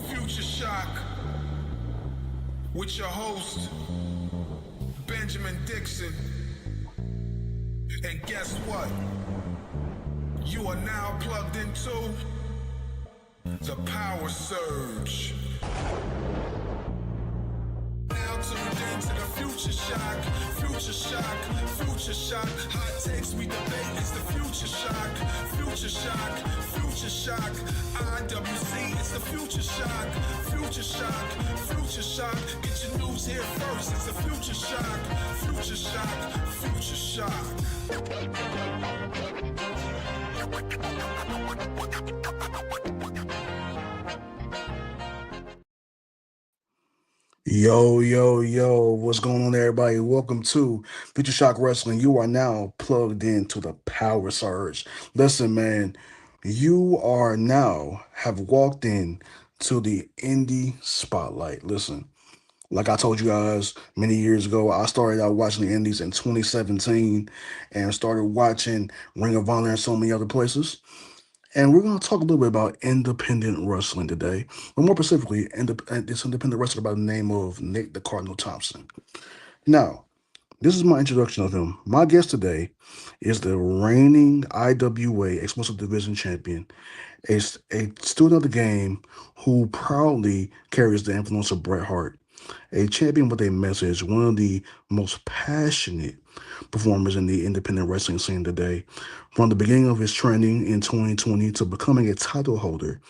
Future Shock with your host, Benjamin Dixon. And guess what? You are now plugged into the Power Surge. Now tuned into the Future Shock, Future Shock, Future Shock. Hot takes we debate, it's the Future Shock, Future Shock, Future Shock. IWC, it's the Future Shock, Future Shock, Future Shock. Get your news here first, it's the Future Shock, Future Shock, Future Shock. Yo, what's going on, everybody? Welcome to Future Shock Wrestling. You are now plugged into the Power Surge. Listen, man, you are now have walked in to the indie spotlight. Listen, like I told you guys many years ago, I started out watching the indies in 2017 and started watching Ring of Honor and so many other places. And we're going to talk a little bit about independent wrestling today, but more specifically, this independent wrestler by the name of Nick the Cardinal Thompson. Now, this is my introduction of him. My guest today is the reigning IWA Exclusive Division Champion, a student of the game who proudly carries the influence of Bret Hart, a champion with a message, one of the most passionate performers in the independent wrestling scene today. From the beginning of his training in 2020 to becoming a title holder,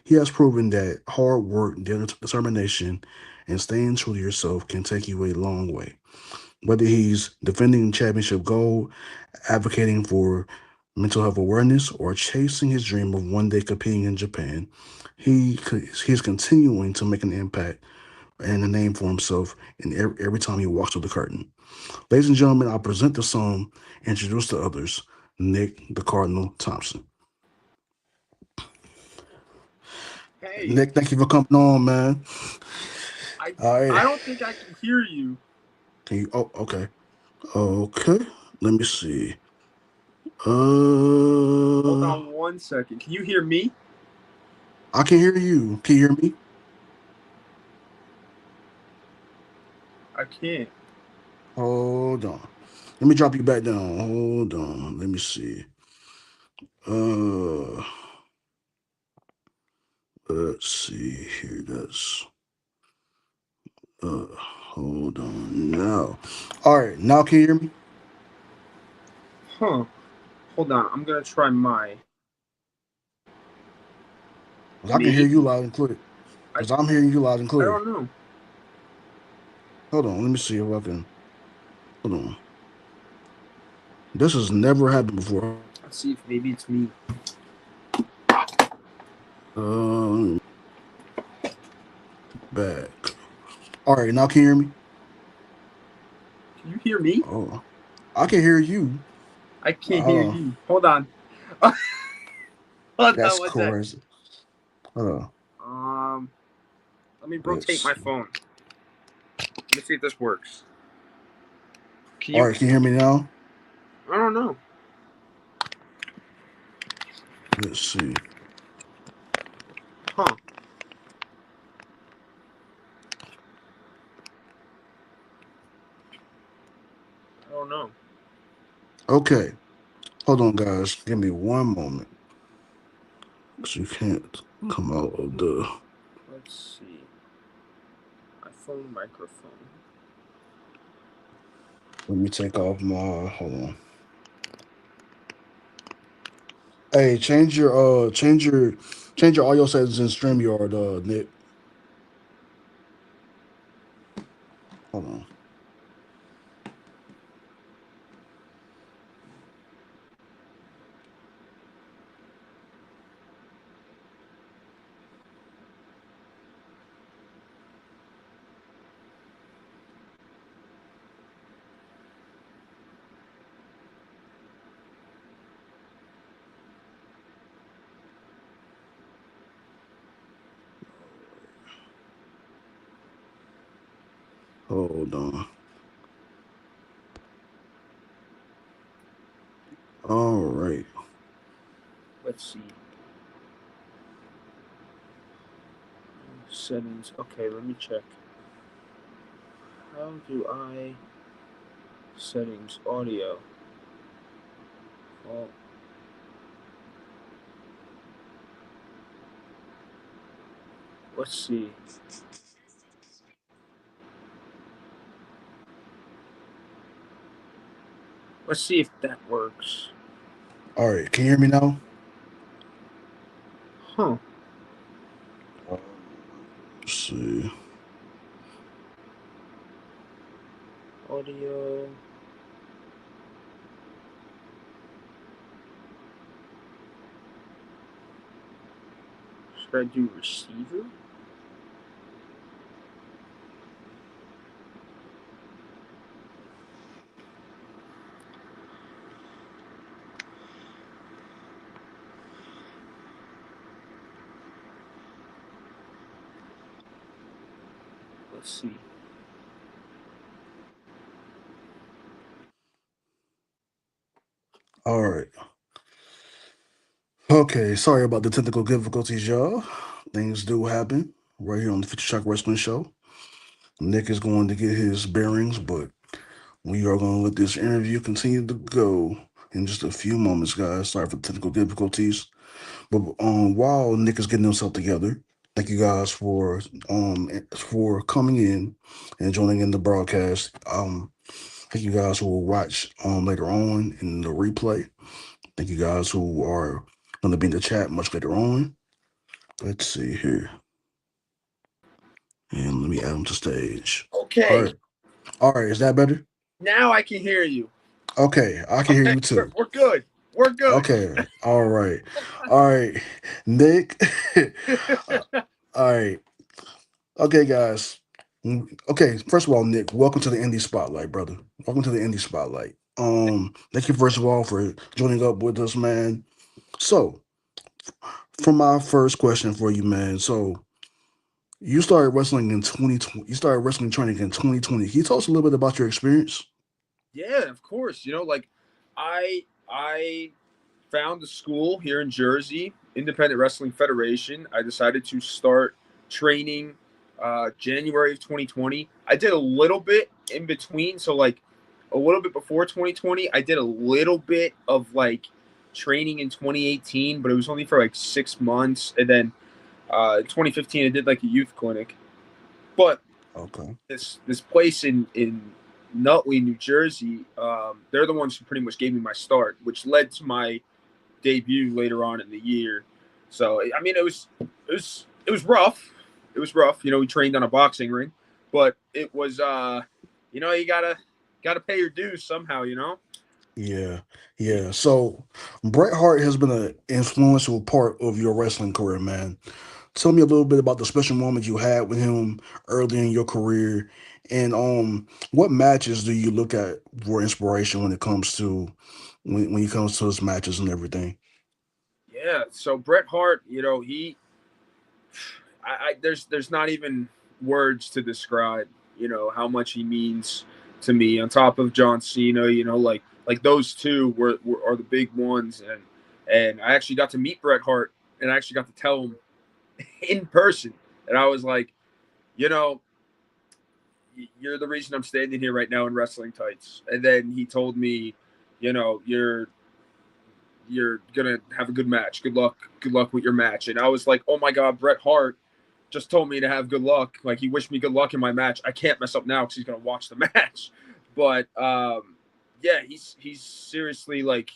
he has proven that hard work, determination, and staying true to yourself can take you a long way. Whether he's defending championship gold, advocating for mental health awareness, or chasing his dream of one day competing in Japan, he's continuing to make an impact and a name for himself in every time he walks through the curtain. Ladies and gentlemen, I present the song, introduce to others, Nick the Cardinal Thompson. Hey, Nick, thank you for coming on, man. I All right. I don't think I can hear you. Can you? Oh, okay. Okay. Let me see. Hold Uh, on 1 second. Can you hear me? I can hear you. Can you hear me? I can't. Hold on. Let me drop you back down. Hold on. Let me see. Uh, let's see here. That's hold on now. All right. Now can you hear me? Huh. Hold on. I'm gonna try my 'Cause I can hear you maybe. loud and clear. I Because I'm hearing you loud and I clear. don't know. Hold on. Let me see if I can. Hold on. This has never happened before. Let's see if maybe it's me. Uh, back. All right. Now can you hear me? Can you hear me? Oh, I can hear you. I can't hear Oh, you. Hold on. Hold on that's one sec. crazy. Oh, Um, Let me rotate let's my see. phone. Let me see if this works. Can All you? right, can you hear me now? I don't know. Let's see. Huh. I don't know. Okay, hold on, guys. Give me one moment. Cause you can't come out of the. Let's see. My phone microphone. Let me take off my. Hold on. Hey, change your audio settings in StreamYard, Nick. Hold on. Hold on. All right. Let's see. Settings. Okay, let me check. How do I settings audio? Well, let's see. Let's see if that works. All right, can you hear me now? Huh. Let's see. Audio. Should I do receiver? Let's see. All right. Okay, sorry about the technical difficulties, y'all. Things do happen right here on the Future Shock Wrestling Show. Nick is going to get his bearings, but we are going to let this interview continue to go in just a few moments, guys. Sorry for the technical difficulties. But while Nick is getting himself together, thank you guys for coming in and joining in the broadcast. Thank you guys who will watch later on in the replay. Thank you guys who are going to be in the chat much later on. Let's see here. And let me add them to stage. All Okay. right. All right. Is that better? Now I can hear you. Okay. I can hear Okay, you too. we're good. We're good. Okay. All right. All right. Nick. Uh, all right. Okay, guys. Okay. First of all, Nick, welcome to the Indie Spotlight, brother. Welcome to the Indie Spotlight. Thank you first of all for joining up with us, man. So, for my first question for you, man. So, you started wrestling in 2020. You started wrestling training in 2020. Can you tell us a little bit about your experience? Yeah, of course. I found a school here in Jersey, Independent Wrestling Federation. I decided to start training January of 2020. I did a little bit in between, so like a little bit before 2020, I did a little bit of like training in 2018, but it was only for like 6 months, and then 2015 I did like a youth clinic. But Okay. this place in Nutley, New Jersey, they're the ones who pretty much gave me my start, which led to my debut later on in the year. So I mean, it was rough. It was rough. We trained on a boxing ring, but it was you gotta pay your dues somehow. Yeah, yeah. So Bret Hart has been an influential part of your wrestling career, man. Tell me a little bit about the special moment you had with him early in your career, and what matches do you look at for inspiration when it comes to when it comes to his matches and everything? Yeah. So Bret Hart, there's not even words to describe how much he means to me. On top of John Cena, like those two are the big ones, and I actually got to meet Bret Hart, and I actually got to tell him in person, and I was like, you know, you're the reason I'm standing here right now in wrestling tights. And then he told me, you're gonna have a good match. Good luck with your match. And I was like, oh my god, Bret Hart just told me to have good luck. Like, he wished me good luck in my match. I can't mess up now because he's gonna watch the match. But yeah, he's seriously, like,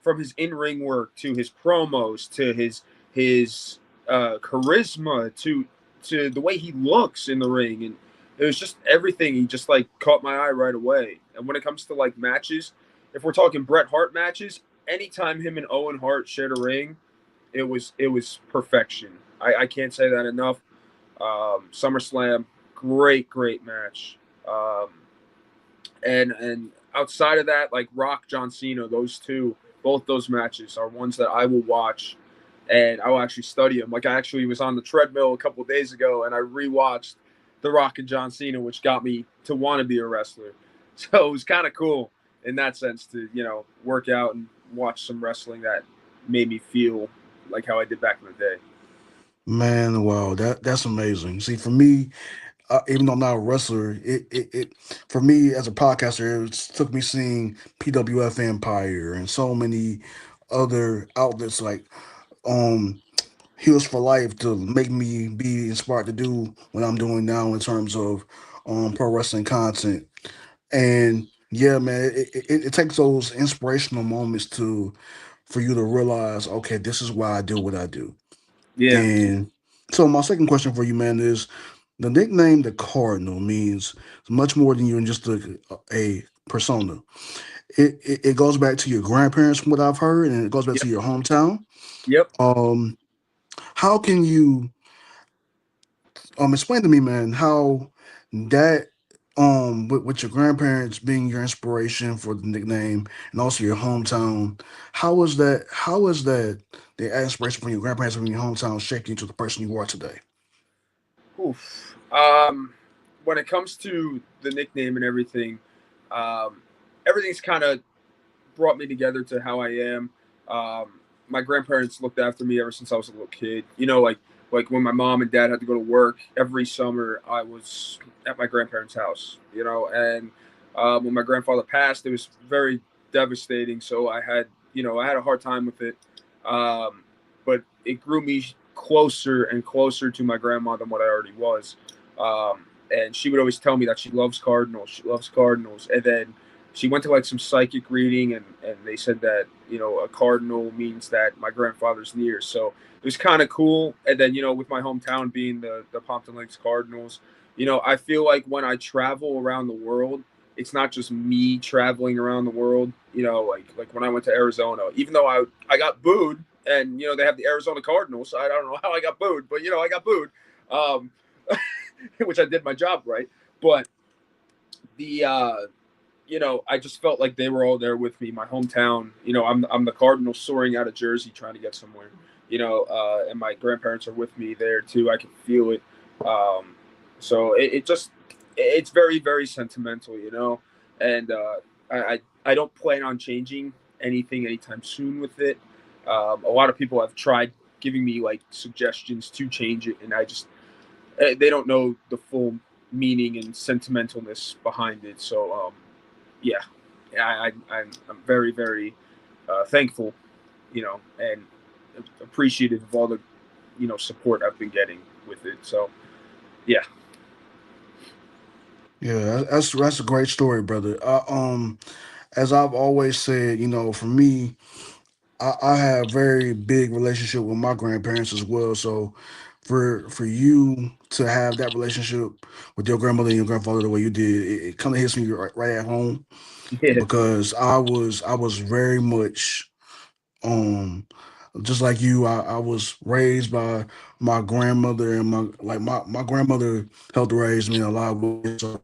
from his in ring work to his promos to his charisma to the way he looks in the ring, and it was just everything. He just like caught my eye right away. And when it comes to like matches, if we're talking Bret Hart matches, anytime him and Owen Hart shared a ring, it was perfection. I can't say that enough. SummerSlam, great match. And outside of that, like Rock, John Cena, those two, both those matches are ones that I will watch, and I will actually study them. Like, I actually was on the treadmill a couple of days ago, and I rewatched The Rock and John Cena, which got me to want to be a wrestler. So it was kind of cool in that sense to work out and watch some wrestling that made me feel like how I did back in the day. Man, wow, that's amazing. See, for me, even though I'm not a wrestler, it for me as a podcaster, it took me seeing PWF Empire and so many other outlets like um Heals for Life to make me be inspired to do what I'm doing now in terms of pro wrestling content. And yeah, man, it takes those inspirational moments to for you to realize, okay, this is why I do what I do. Yeah. And so my second question for you, man, is the nickname the Cardinal means much more than you're just a persona. It goes back to your grandparents, from what I've heard, and it goes back Yep. to your hometown. Yep. Um, how can you explain to me, man, how that with your grandparents being your inspiration for the nickname and also your hometown, how is that the inspiration from your grandparents from your hometown shaped you into the person you are today? Oof. When it comes to the nickname and everything, um, everything's kind of brought me together to how I am. My grandparents looked after me ever since I was a little kid. Like when my mom and dad had to go to work every summer, I was at my grandparents' house. And when my grandfather passed, it was very devastating. So I had a hard time with it. Um, but it grew me closer and closer to my grandma than what I already was. And she would always tell me that she loves Cardinals. She loves Cardinals. And then she went to like some psychic reading, and they said that a cardinal means that my grandfather's near. So it was kind of cool. And then with my hometown being the Pompton Lakes Cardinals, I feel like when I travel around the world, it's not just me traveling around the world. Like when I went to Arizona, even though I got booed, and they have the Arizona Cardinals. I don't know how I got booed, but I got booed, um, which I did my job right. But the I just felt like they were all there with me. My hometown, I'm the Cardinal soaring out of Jersey trying to get somewhere. And my grandparents are with me there too. I can feel it. So it's very very sentimental, and I don't plan on changing anything anytime soon with it. A lot of people have tried giving me like suggestions to change it, and they don't know the full meaning and sentimentalness behind it. So yeah, I'm very very thankful, and appreciative of all the support I've been getting with it. So yeah, Yeah, that's a great story, brother. As I've always said, for me, I have very big relationship with my grandparents as well. So for you to have that relationship with your grandmother and your grandfather the way you did, it kind of hits me right at home yeah, because I was very much um just like you. I was raised by my grandmother and my grandmother helped raise me in a lot of ways. So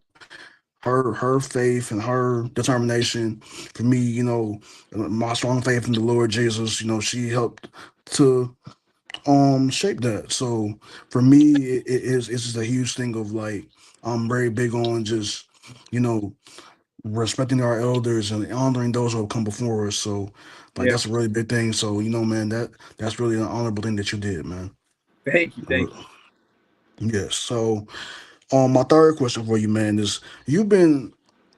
her faith and her determination for me, my strong faith in the Lord Jesus, she helped to shape that. So for me, it's just a huge thing of like I'm very big on just you know respecting our elders and honoring those who have come before us. So like yeah. that's a really big thing. So man, that's really an honorable thing that you did, man. Thank you, Uh, thank you. yes. So my third question for you, man, is you've been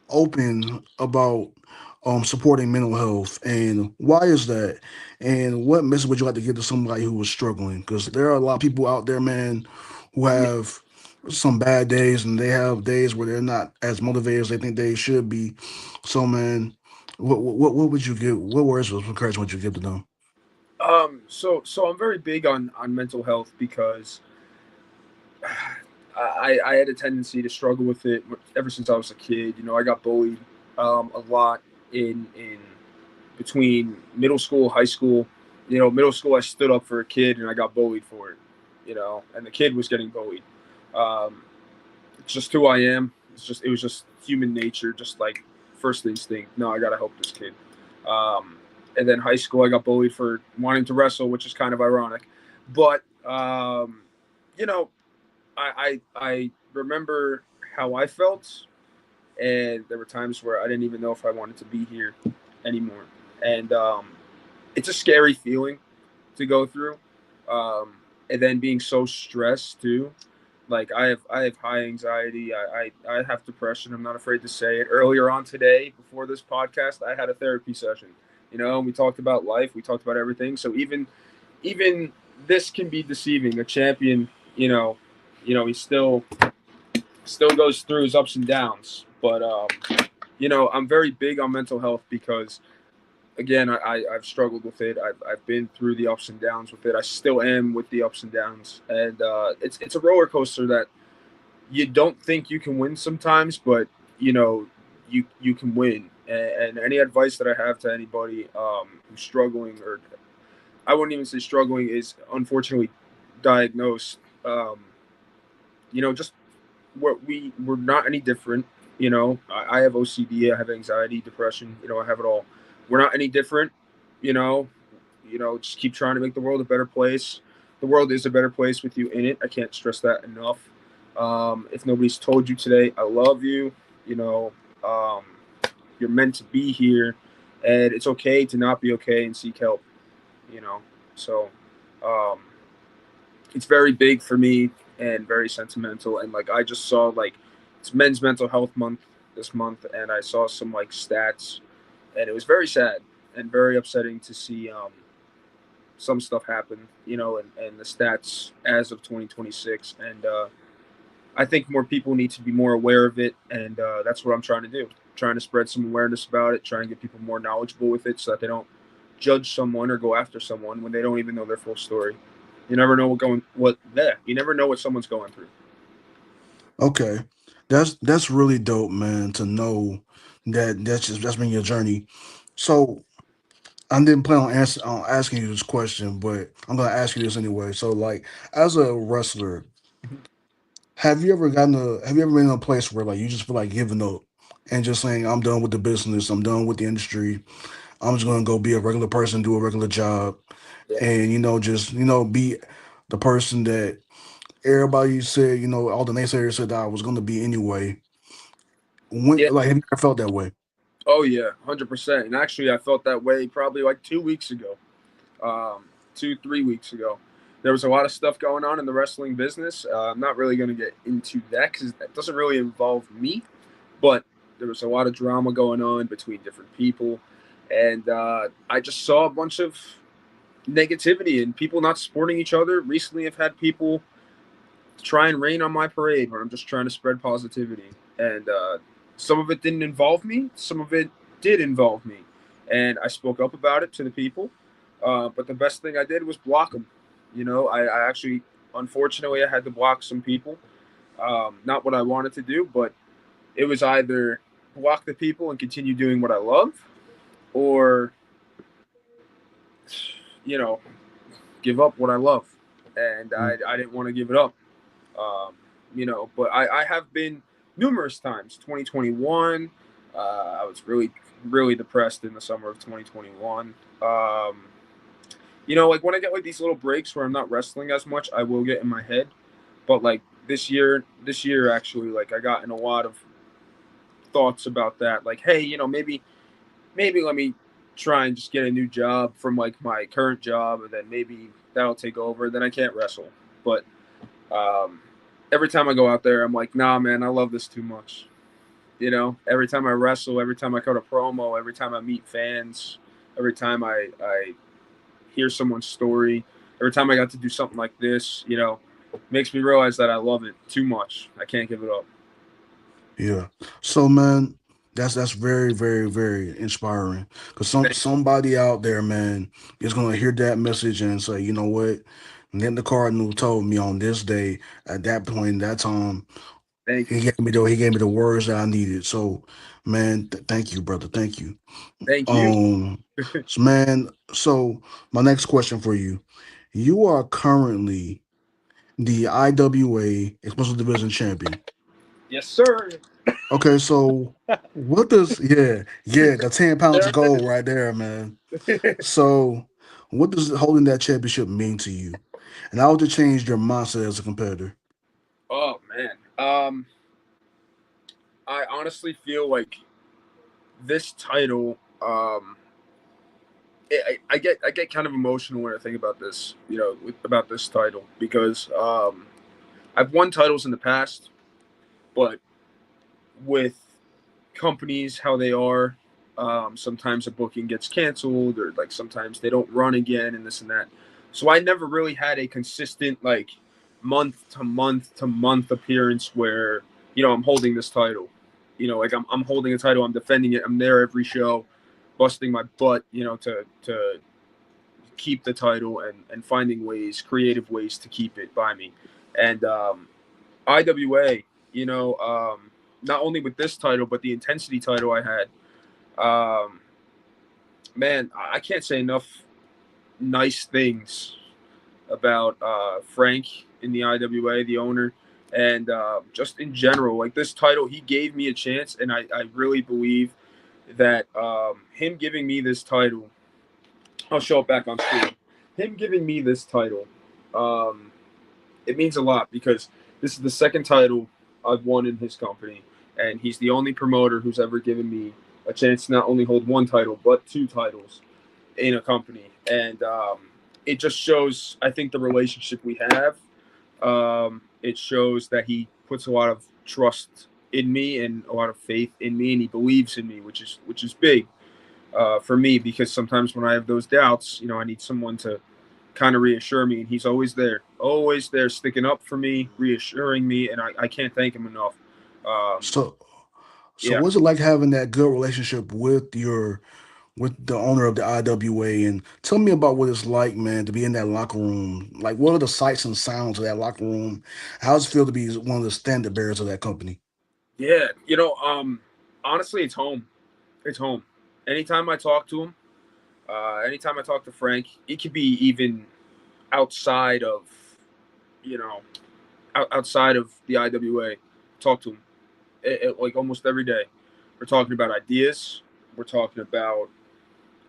open about supporting mental health, and why is that, and what message would you like to give to somebody who is struggling, because there are a lot of people out there, man, who Yeah. have some bad days and they have days where they're not as motivated as they think they should be. So man, what would you give, what words of encouragement would you give to them? So I'm very big on mental health because I had a tendency to struggle with it ever since I was a kid. I got bullied a lot in between middle school, high school. Middle school I stood up for a kid and I got bullied for it. And the kid was getting bullied. Um, it's just who I am. It was just human nature, just like first instinct. No, I gotta help this kid. Um, and then high school, I got bullied for wanting to wrestle, which is kind of ironic. But you know, I remember how I felt, and there were times where I didn't even know if I wanted to be here anymore. And it's a scary feeling to go through. Um, and then being so stressed too. Like I have high anxiety. I have depression. I'm not afraid to say it. Earlier on today, before this podcast, I had a therapy session. And we talked about life. We talked about everything. So even this can be deceiving. A champion, he still goes through his ups and downs. But I'm very big on mental health because again, I've struggled with it. I've been through the ups and downs with it. I still am with the ups and downs, and it's a roller coaster that you don't think you can win sometimes, but you can win. And any advice that I have to anybody who's struggling, or I wouldn't even say struggling, is unfortunately diagnosed. Just we're not any different. I have OCD, I have anxiety, depression. I have it all. We're not any different. You know, just keep trying to make the world a better place. The world is a better place with you in it. I can't stress that enough. If nobody's told you today, I love you. You know, um, you're meant to be here, and it's okay to not be okay and seek help. So um, it's very big for me and very sentimental. And like I just saw like it's Men's Mental Health Month this month, and I saw some like stats, and it was very sad and very upsetting to see some stuff happen. And the stats as of 2026, and I think more people need to be more aware of it, and that's what I'm trying to do. Trying to spread some awareness about it, trying to get people more knowledgeable with it, so that they don't judge someone or go after someone when they don't even know their full story. You never know you never know what someone's going through. Okay, that's really dope, man. To know that that's been your journey. So I didn't plan on asking you this question, but I'm gonna ask you this anyway. So, like, as a wrestler, have you ever been in a place where like you just feel like giving up and just saying, I'm done with the business, I'm done with the industry, I'm just gonna go be a regular person, do a regular job, Yeah, and just be the person that everybody said, all the naysayers said that I was gonna be anyway. When yeah. like have you ever felt that way? Oh yeah, 100%. And actually, I felt that way probably like 2 weeks ago, 2 3 weeks ago. There was a lot of stuff going on in the wrestling business. I'm not really going to get into that because that doesn't really involve me. But there was a lot of drama going on between different people, and I just saw a bunch of negativity and people not supporting each other. Recently, I've had people try and rain on my parade when I'm just trying to spread positivity, and some of it didn't involve me, some of it did involve me, and I spoke up about it to the people. But the best thing I did was block them. I actually, unfortunately, I had to block some people. Not what I wanted to do, but it was either block the people and continue doing what I love, or you know, give up what I love. And Mm. I didn't want to give it up. But I have been numerous times. 2021, I was really, really depressed in the summer of 2021. Like when I get like these little breaks where I'm not wrestling as much, I will get in my head. But like this year actually, like I got in a lot of thoughts about that. Like, hey, maybe let me try and just get a new job from like my current job, and then maybe that'll take over. Then I can't wrestle. But um, every time I go out there, I'm like, nah, man, I love this too much. Every time I wrestle, every time I cut a promo, every time I meet fans, every time I hear someone's story, every time I got to do something like this, makes me realize that I love it too much. I can't give it up. Yeah. So, man, that's very, very, very inspiring. Cause Thank, somebody out there, man, is gonna hear that message and say, you know what? Then the Cardinal told me on this day, at that point, that time, thank you, he gave me the words that I needed. So, man, thank you, brother. Thank you. thank you. Um, so my next question for you: You are currently the IWA Exclusive Division Champion. Yes, sir. Okay, so what does the 10 pounds of gold right there, man. So what does holding that championship mean to you? And how would it change your mindset as a competitor? Oh man. I honestly feel like this title I get kind of emotional when I think about this, about this title because I've won titles in the past, but with companies how they are, sometimes a booking gets canceled or like sometimes they don't run again and this and that. So I never really had a consistent like month to month to month appearance where I'm holding this title. Like I'm holding a title, I'm defending it, I'm there every show, busting my butt, to keep the title and finding creative ways to keep it by me. And IWA, not only with this title, but the intensity title I had, man, I can't say enough nice things about Frank in the IWA, the owner, and just in general. Like this title, he gave me a chance, and I really believe that him giving me this title, I'll show it back on screen. Him giving me this title, um, it means a lot because this is the second title I've won in his company, and he's the only promoter who's ever given me a chance to not only hold one title but two titles in a company, and it just shows, I think, the relationship we have. It shows that he puts a lot of trust in me and a lot of faith in me, and he believes in me, which is big for me because sometimes when I have those doubts, I need someone to kind of reassure me, and he's always there, sticking up for me, reassuring me, and I can't thank him enough. Um, So, so yeah, what's it like having that good relationship with the owner of the IWA? And tell me about what it's like, man, to be in that locker room. Like, what are the sights and sounds of that locker room? How does it feel to be one of the standard bearers of that company? yeah, honestly, it's home. It's home. Anytime I talk to him, anytime I talk to Frank, it could be even outside of, you know, outside of the IWA. Talk to him like almost every day. We're talking about ideas. We're talking about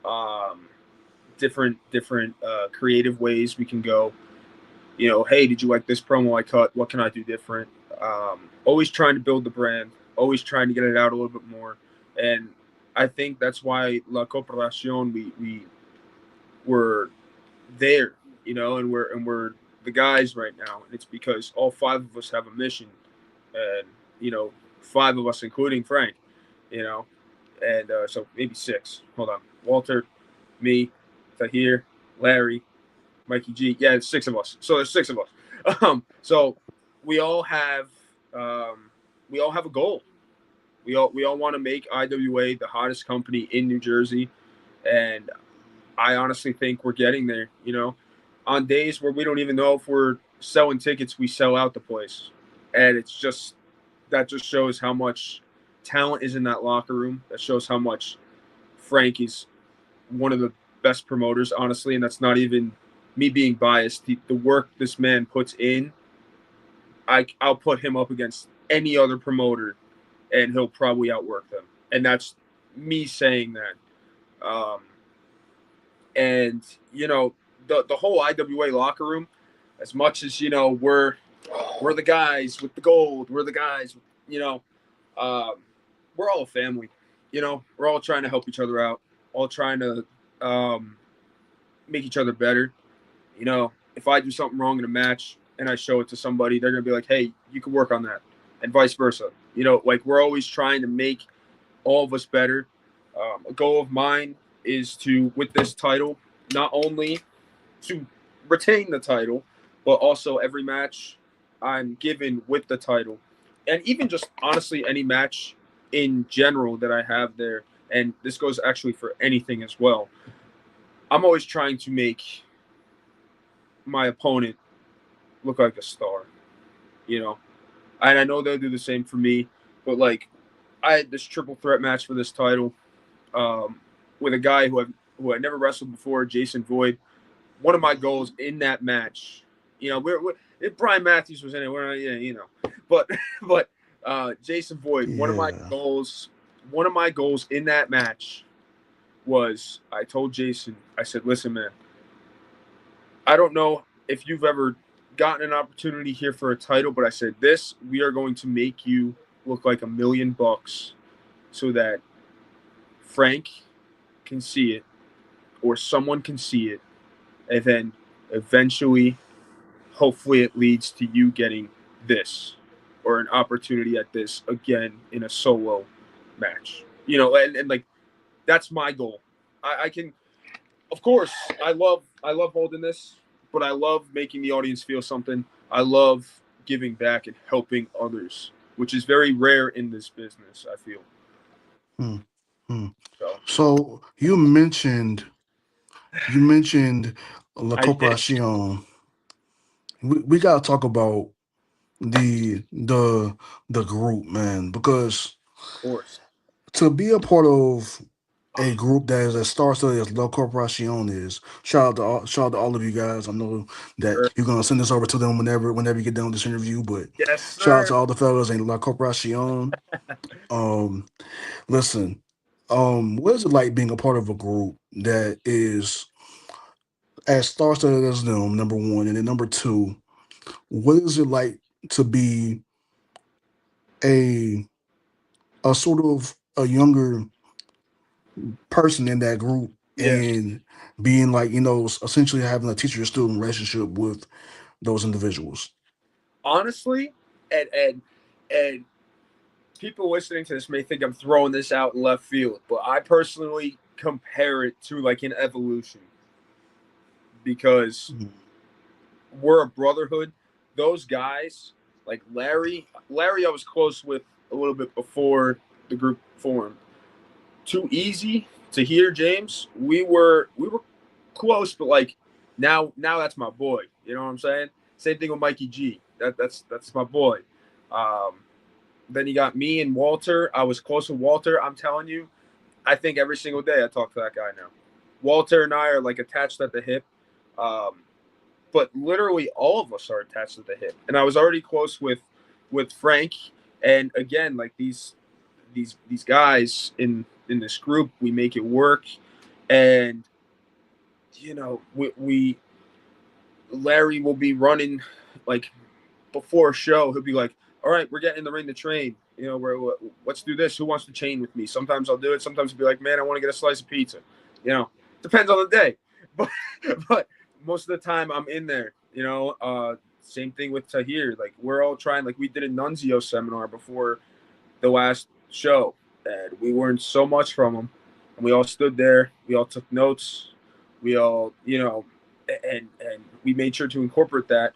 um, different creative ways we can go. Hey, did you like this promo I cut? What can I do different? Always trying to build the brand. Always trying to get it out a little bit more. And I think that's why La Cooperación we were there, and we're the guys right now. And it's because all five of us have a mission, and five of us, including Frank, you know, and so maybe six. Hold on, Walter, me, Tahir, Larry, Mikey G. Yeah, it's six of us. So there's six of us. So we all have we all have a goal. We all want to make IWA the hottest company in New Jersey, and I honestly think we're getting there. On days where we don't even know if we're selling tickets, we sell out the place, and that just shows how much talent is in that locker room. That shows how much Frank is one of the best promoters, honestly, and that's not even me being biased. The work this man puts in, I'll put him up against any other promoter, and he'll probably outwork them. And that's me saying that. And the whole IWA locker room, as much as we're the guys with the gold, we're the guys, um, we're all a family. We're all trying to help each other out, all trying to um, make each other better. If I do something wrong in a match and I show it to somebody, they're gonna be like, "Hey, you can work on that," and vice versa. Like we're always trying to make all of us better. A goal of mine is to, with this title, not only to retain the title, but also every match I'm given with the title, and even just honestly any match in general that I have there. And this goes actually for anything as well. I'm always trying to make my opponent look like a star, you know. And I know they'll do the same for me. But like, I had this triple threat match for this title um, with a guy who I never wrestled before, Jason Void. One of my goals in that match, we're if Brian Matthews was in it, we're but but Jason Void. Yeah. One of my goals in that match was I told Jason, I said, listen, man, I don't know if you've ever gotten an opportunity here for a title, but I said this, we are going to make you look like $1,000,000 so that Frank can see it, or someone can see it, and then eventually, hopefully, it leads to you getting this or an opportunity at this again in a solo match. And like that's my goal. I can, of course, I love holding this, but I love making the audience feel something. I love giving back and helping others, which is very rare in this business. I feel Hmm. Hmm. so. So you mentioned La I did, Corporacion. We gotta talk about the group, man, because of course. to be a part of a group that is as star-studded as La Corporacion is, shout out to all of you guys. I know that Sure. you're gonna send this over to them whenever you get done with this interview, but Yes, shout out sir. to all the fellas in La Corporacion. Um, listen, what is it like being a part of a group that is as star-studded as them? Number one, and then number two, what is it like to be a a sort of a younger person in that group Yeah. and being like, essentially having a teacher student relationship with those individuals? Honestly, and people listening to this may think I'm throwing this out in left field, but I personally compare it to like an evolution because Mhm. we're a brotherhood. Those guys, like Larry, I was close with a little bit before the group formed. Too easy to hear, James. We were close, but like now that's my boy. You know what I'm saying? Same thing with Mikey G. That's my boy. Um, then you got me and Walter. I was close with Walter. I'm telling you, I think every single day I talk to that guy now. Walter and I are like attached at the hip. Um, but literally all of us are attached at the hip. And I was already close with Frank. And again, like these guys in this group, we make it work. And we Larry will be running like before a show. He'll be like, "All right, we're getting in the ring to train. Let's do this. Who wants to chain with me?" Sometimes I'll do it. Sometimes he'll be like, "Man, I want to get a slice of pizza." Depends on the day, but but most of the time I'm in there. Same thing with Tahir. Like we're all trying. Like we did a Nunzio seminar before the last show, and we learned so much from him. And we all stood there. We all took notes. We all, and we made sure to incorporate that.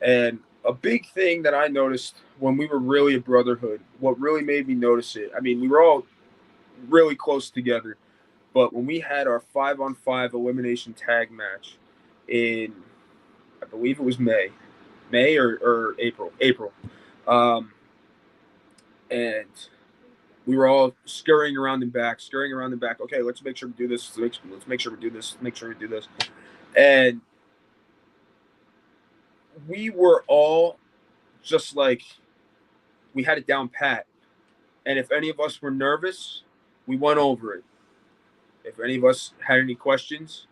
And a big thing that I noticed when we were really a brotherhood, what really made me notice it, I mean, we were all really close together, but when we had our 5-on-5 elimination tag match in, I believe it was May or April. Um, and we were all scurrying around and back. Okay, let's make sure we do this. Let's make sure we do this. Make sure we do this. And we were all just like we had it down pat. And if any of us were nervous, we went over it. If any of us had any questions,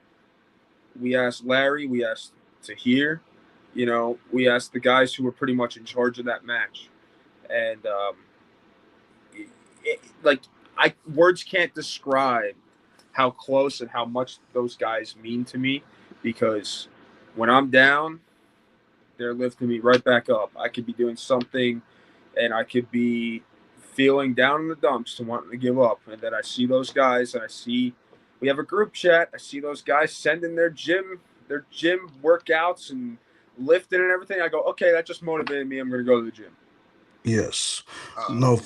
we asked Larry, we asked Tahir, we asked the guys who were pretty much in charge of that match. And like words can't describe how close and how much those guys mean to me because when I'm down, they're lifting me right back up. I could be doing something and I could be feeling down in the dumps and wanting to give up. And then I see those guys and we have a group chat. I see those guys sending their gym workouts and lifting and everything. I go, okay, that just motivated me. I'm going to go to the gym. Yes. Um, No,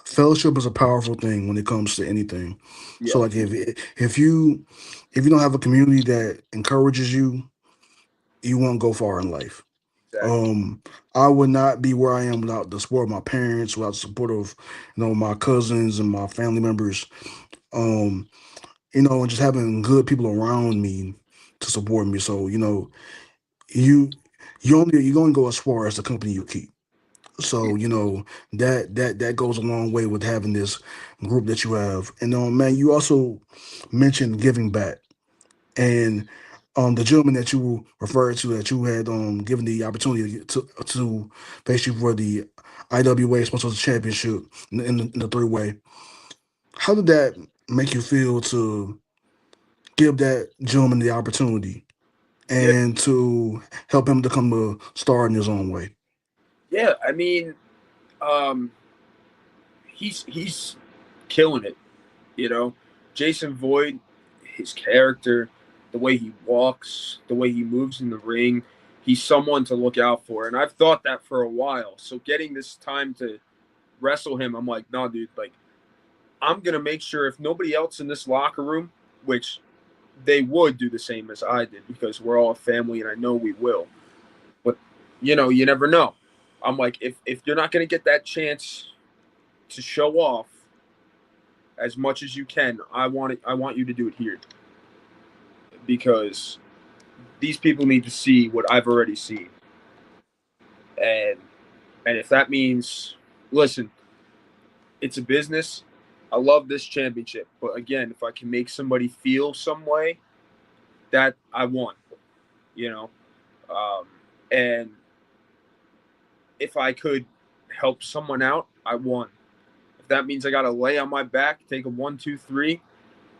fellowship is a powerful thing when it comes to anything. So yeah, like if you don't have a community that encourages you, you won't go far in life. exactly. Um, I would not be where I am without the support of my parents, without the support of, my cousins and my family members. Um, and just having good people around me to support me. So, you you're going to go as far as the company you keep. So, that goes a long way with having this group that you have. And man, you also mentioned giving back. And the gentleman that you referred to that you had given the opportunity to face you for the IWA Sponsors Championship in the three way. How did that make you feel to give that gentleman the opportunity Yeah, and to help him become a star in his own way. yeah. I mean, um, he's killing it. You know, Jason Voigt, his character, the way he walks, the way he moves in the ring, he's someone to look out for. And I've thought that for a while. So getting this time to wrestle him, I'm like, no, dude, like, I'm going to make sure if nobody else in this locker room, which they would do the same as I did because we're all a family and I know we will. But, you never know. I'm like, if you're not going to get that chance to show off as much as you can, I want you to do it here because these people need to see what I've already seen. And if that means, listen, it's a business. I love this championship, but again, if I can make somebody feel some way, that I won, you know. And if I could help someone out, I won. If that means I got to lay on my back, take a 1, 2, 3,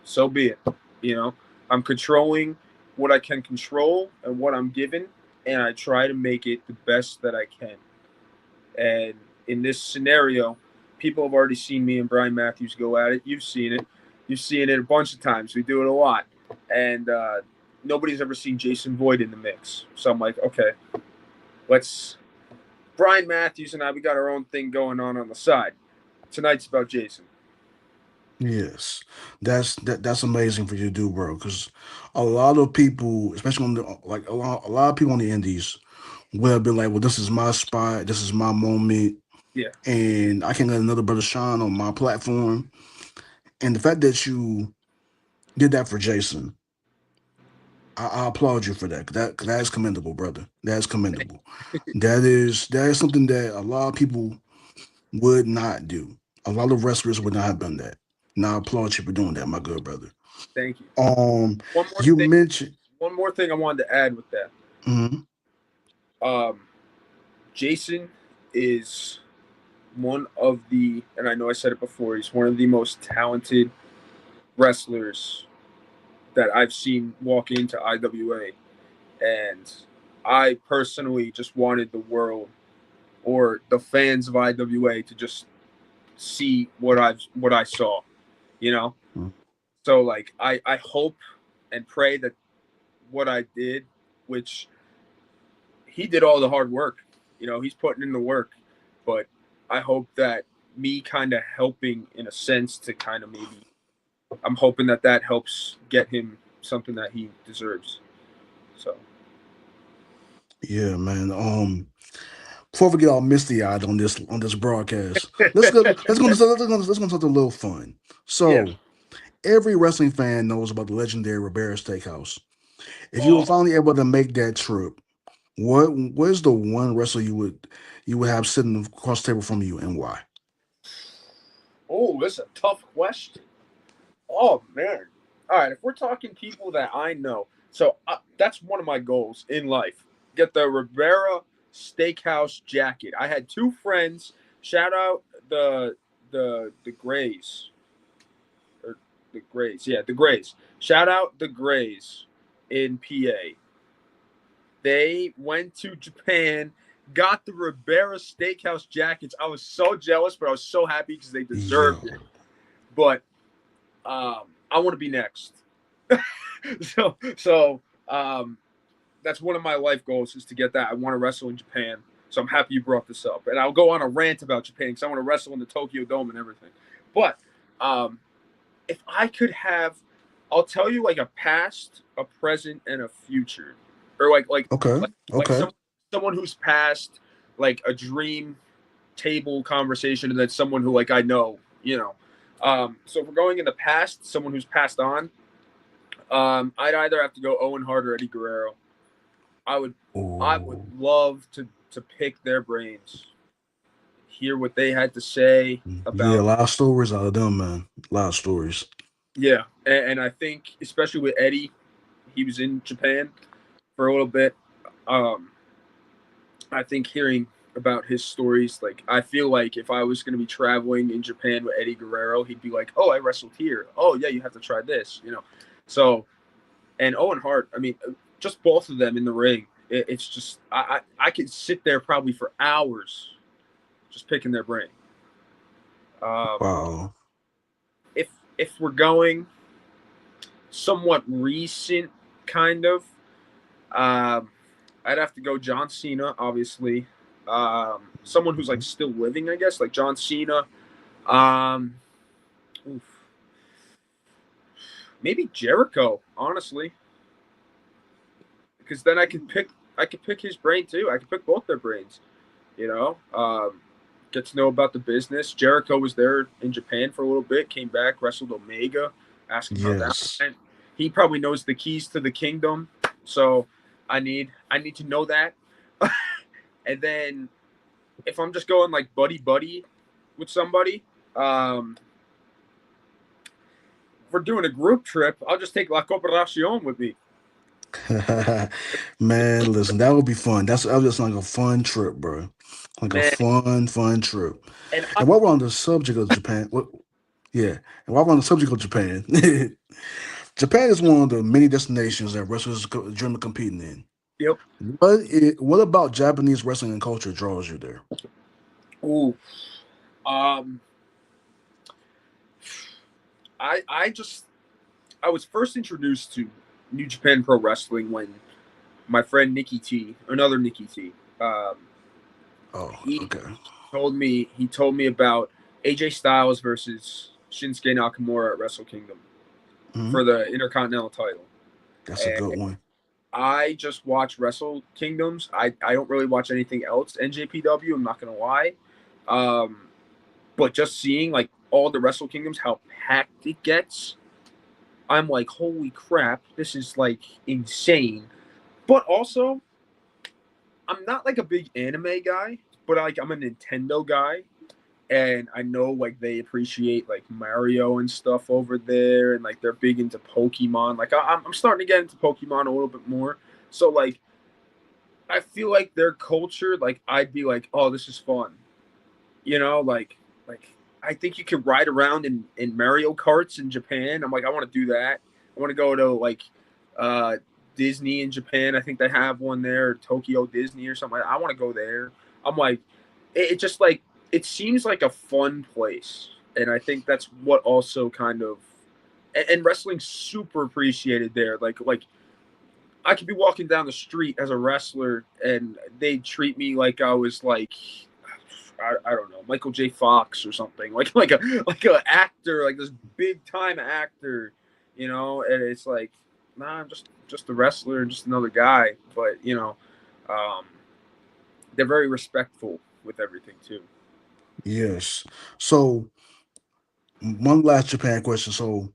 so be it. You know, I'm controlling what I can control and what I'm given, and I try to make it the best that I can. And in this scenario, people have already seen me and Brian Matthews go at it. You've seen it. You've seen it a bunch of times. We do it a lot. And nobody's ever seen Jason Voigt in the mix. So I'm like, okay, let's. Brian Matthews and I, we got our own thing going on the side. Tonight's about Jason. Yes, that's amazing for you to do, bro. Because a lot of people, especially on the like a lot of people on the Indies, will have been like, "Well, this is my spot. This is my moment, Yeah, and I can let another brother shine on my platform." And the fact that you did that for Jason, I applaud you for that. That is commendable, brother. That is commendable. That is something that a lot of people would not do. A lot of wrestlers would not have done that. And I applaud you for doing that, my good brother. thank you. Um, One more you thing. mentioned, One more thing I wanted to add with that. mhm, Um, Jason is one of the, and I know I said it before, he's one of the most talented wrestlers that I've seen walk into IWA. And I personally just wanted the world or the fans of IWA to just see what I saw, you know? mhm, So like I hope and pray that what I did, which he did all the hard work, he's putting in the work, but I hope that me kind of helping in a sense to kind of maybe I'm hoping that that helps get him something that he deserves. So yeah, man. Before we get all misty eyed on this broadcast, let's go to something a little fun. yeah. So every wrestling fan knows about the legendary Ribera Steakhouse. If you were Oh, finally able to make that trip, where's the one wrestler you would have sitting across the table from you and why? oh, that's a tough question. Oh man. All right, if we're talking people that I know, so that's one of my goals in life. Get the Rivera Steakhouse jacket. I had two friends. Shout out the Grays or the Grays. Yeah, the Grays. Shout out the Grays in PA. They went to Japan, got the Rivera Steakhouse jackets. I was so jealous, but I was so happy because they Yo, deserved it. But I want to be next. So that's one of my life goals is to get that. I want to wrestle in Japan. So I'm happy you brought this up. And I'll go on a rant about Japan because I want to wrestle in the Tokyo Dome and everything. But um, if I could have, I'll tell you like a past, a present, and a future, or okay, like okay. someone who's passed, like a dream table conversation, and then someone who like I know, So if we're going in the past, someone who's passed on, I'd either have to go Owen Hart or Eddie Guerrero. I would Oh, love to pick their brains, hear what they had to say yeah, a about lot of stories out of them, man. A lot of stories. yeah, and I think especially with Eddie, he was in Japan for a little bit. Um, I think hearing about his stories, like I feel like if I was going to be traveling in Japan with Eddie Guerrero, he'd be like, "Oh, I wrestled here. Oh, yeah, you have to try this." So and Owen Hart. I mean, just both of them in the ring. It's just I could sit there probably for hours just picking their brain. Um, Wow. if if we're going somewhat recent, kind of, um, I'd have to go John Cena, obviously. Someone who's like Mhm. still living, I guess, like John Cena. Um, oof, maybe Jericho, honestly, because then I could pick his brain too. I could pick both their brains. You know, get to know about the business. Jericho was there in Japan for a little bit, came back, wrestled Omega. Ask him how that Yes. went. He probably knows the keys to the kingdom, so I need to know that. And then if I'm just going like buddy buddy with somebody, um, if we're doing a group trip, I'll just take La Cooperacion with me. Man, listen, that would be fun. That was just like a fun trip, bro. Like a Man, fun trip. and And while we're on the subject of Japan, what? Yeah, and while we're on the subject of Japan, Japan is one of the many destinations that wrestlers dream of competing in. yep. What about Japanese wrestling and culture draws you there? Ooh. Um, I just I was first introduced to New Japan Pro Wrestling when my friend Nikki T, another Nikki T, um, Oh, he okay. he told me about AJ Styles versus Shinsuke Nakamura at Wrestle Kingdom Hmm. for the Intercontinental title. That's a And good one. I just watch Wrestle Kingdoms. I don't really watch anything else NJPW. I'm not gonna lie, um, but just seeing like all the Wrestle Kingdoms, how packed it gets, I'm like, holy crap, this is like insane. But also, I'm not like a big anime guy, but like I'm a Nintendo guy, and I know like they appreciate like Mario and stuff over there, and like they're big into Pokemon. Like I'm starting to get into Pokemon a little bit more. So like I feel like their culture, like I'd be like, oh, this is fun, you know, like I think you could ride around in Mario Karts in Japan. I'm like, I want to do that. I want to go to like uh, Disney in Japan. I think they have one there, Tokyo Disney or something. I want to go there. I'm like, it just like it seems like a fun place, and I think that's what also kind of and wrestling's super appreciated there. Like I could be walking down the street as a wrestler, and they treat me like I was like I don't know, Michael J. Fox or something, like a actor, like this big time actor, you know. And it's like, nah, I'm just a wrestler and just another guy. But you know, um, they're very respectful with everything too. Yes. So one last Japan question. So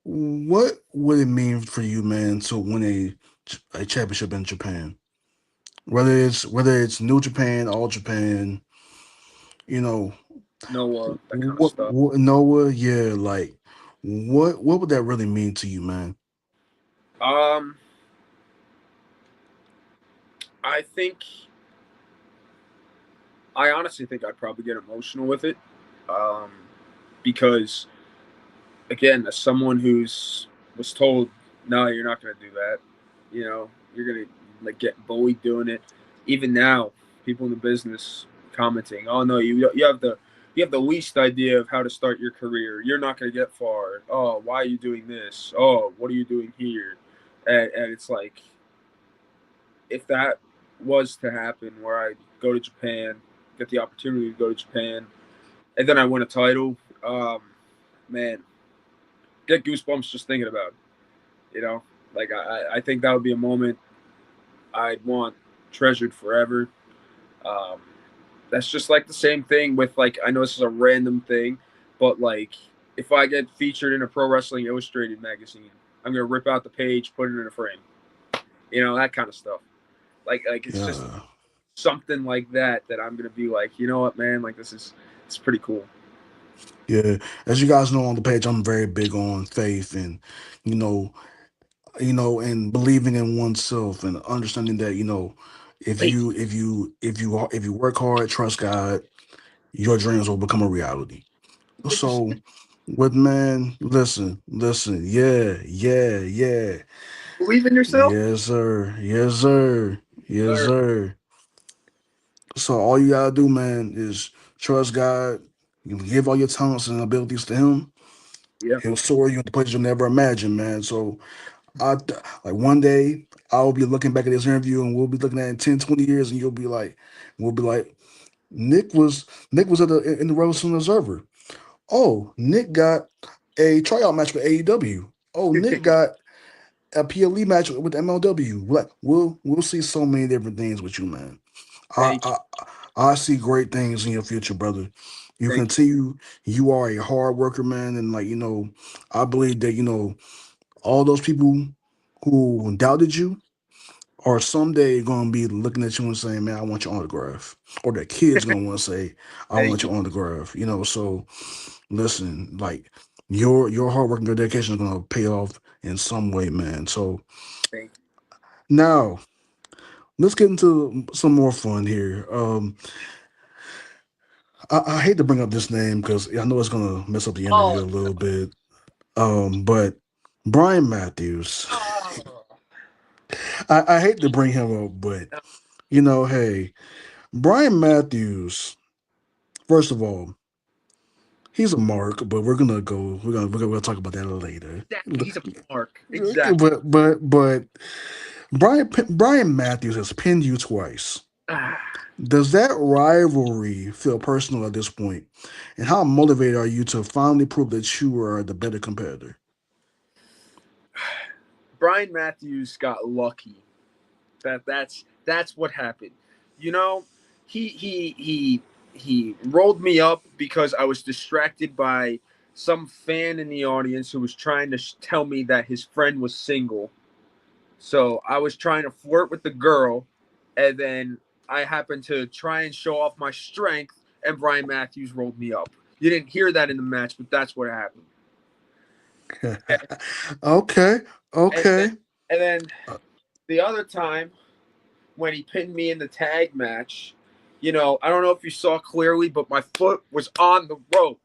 what would it mean for you, man, to win a championship in Japan? Whether it's New Japan, All Japan, you know, Noah, that kind of stuff. what Noah, yeah, like what would that really mean to you, man? Um, I think I honestly think I'd probably get emotional with it, um, because again, as someone who's was told, no, you're not going to do that. You know, you're going to like get bullied doing it. Even now, people in the business commenting, "Oh no, you have the least idea of how to start your career. You're not going to get far. Oh, why are you doing this? Oh, what are you doing here?" And it's like, if that was to happen, where I go to Japan, get the opportunity to go to Japan, and then I win a title, um, man, get goosebumps just thinking about it. You know, like I think that would be a moment I'd want treasured forever. Um, that's just like the same thing with like I know this is a random thing, but like if I get featured in a Pro Wrestling Illustrated magazine, I'm gonna rip out the page, put it in a frame. You know, that kind of stuff. Like it's just Yeah. something like that I'm gonna be like, you know what, man, like this is it's pretty cool. Yeah. As you guys know on the page, I'm very big on faith and you know, and believing in oneself and understanding that, Wait, if you work hard, trust God, your dreams will become a reality. fifty So cent. What man? Listen. Yeah. Believe in yourself. Yes, sir. Yes, sir. Yes, Sir. sir. So all you gotta do, man, is trust God. You give all your talents and abilities to Him. Yeah. He'll soar you into places you'll never imagine, man. So like one day I'll be looking back at this interview and we'll be looking at it in 10, 20 years, and we'll be like, Nick was at in the Revolution Observer. Oh, Nick got a tryout match with AEW. Oh, Nick got a PLE match with MLW. Like we'll see so many different things with you, man. I Thank you. I I see great things in your future, brother. You Thank continue. You are a hard worker, man, and like I believe that all those people who doubted you are someday going to be looking at you and saying, "Man, I want your autograph," or their kids going to want to say, "I Thank want you. your autograph." So listen, like your hard work and your dedication is going to pay off in some way, man. So Thank you. now let's get into some more fun here. I hate to bring up this name because I know it's gonna mess up the Oh, interview a little bit. But Brian Matthews, oh. I hate to bring him up, but hey, Brian Matthews. First of all, he's a mark, but we're gonna talk about that later. Exactly. He's a mark. Exactly. But Brian Matthews has pinned you twice. Ah. Does that rivalry feel personal at this point? And how motivated are you to finally prove that you are the better competitor? Brian Matthews got lucky. That's what happened. You know, he rolled me up because I was distracted by some fan in the audience who was trying to tell me that his friend was single. So I was trying to flirt with the girl, and then I happened to try and show off my strength, and Brian Matthews rolled me up. You didn't hear that in the match, but that's what happened. Okay, And then, okay. and then the other time when he pinned me in the tag match, I don't know if you saw clearly, but my foot was on the rope.